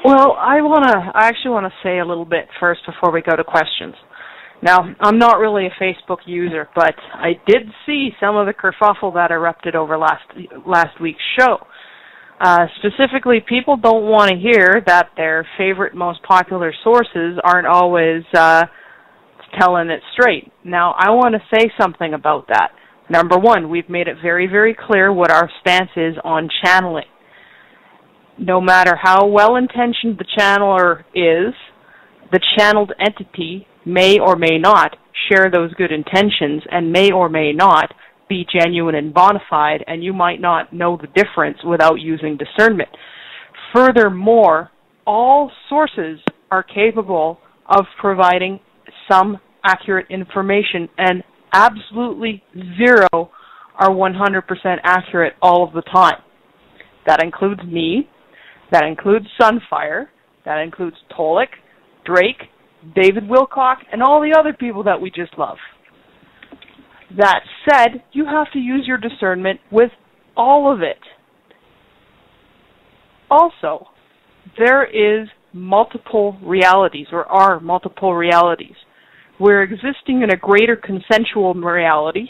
Well, I actually want to say a little bit first before we go to questions. Now, I'm not really a Facebook user, but I did see some of the kerfuffle that erupted over last week's show. Specifically, people don't want to hear that their favorite, most popular sources aren't always telling it straight. Now, I want to say something about that. Number one, we've made it very, very clear what our stance is on channeling. No matter how well-intentioned the channeler is, the channeled entity may or may not share those good intentions and may or may not be genuine and bona fide, and you might not know the difference without using discernment. Furthermore, all sources are capable of providing some accurate information, and absolutely zero are 100% accurate all of the time. That includes me, that includes Sunfire, that includes Tolik, Drake, David Wilcock, and all the other people that we just love. That said, you have to use your discernment with all of it. Also, there is multiple realities, or are multiple realities. We're existing in a greater consensual reality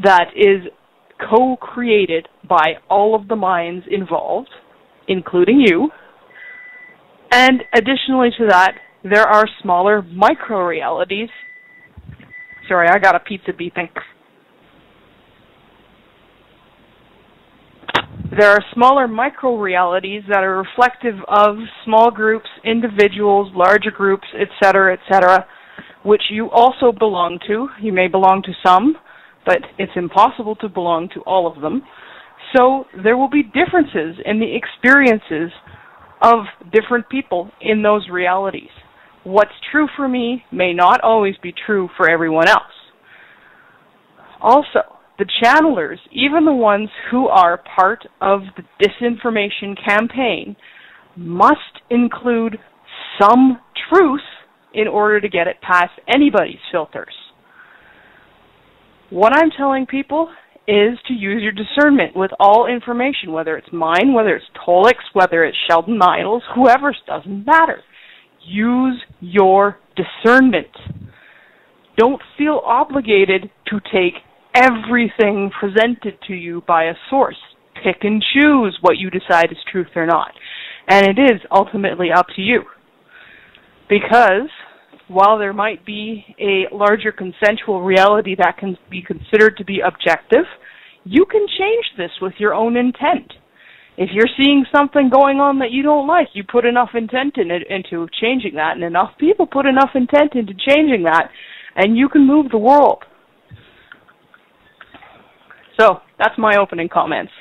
that is co-created by all of the minds involved, including you. And additionally to that, there are smaller micro-realities. Sorry, I got a pizza beeping. There are smaller micro-realities that are reflective of small groups, individuals, larger groups, etc., which you also belong to. You may belong to some, but it's impossible to belong to all of them. So there will be differences in the experiences of different people in those realities. What's true for me may not always be true for everyone else. Also, the channelers, even the ones who are part of the disinformation campaign, must include some truth in order to get it past anybody's filters. What I'm telling people is to use your discernment with all information, whether it's mine, whether it's Tolik's, whether it's Sheldon Idle's, whoever's, doesn't matter. Use your discernment. Don't feel obligated to take everything presented to you by a source. Pick and choose what you decide is truth or not. And it is ultimately up to you. Because while there might be a larger consensual reality that can be considered to be objective, you can change this with your own intent. If you're seeing something going on that you don't like, you put enough intent into changing that, and enough people put enough intent into changing that, and you can move the world. So, that's my opening comments.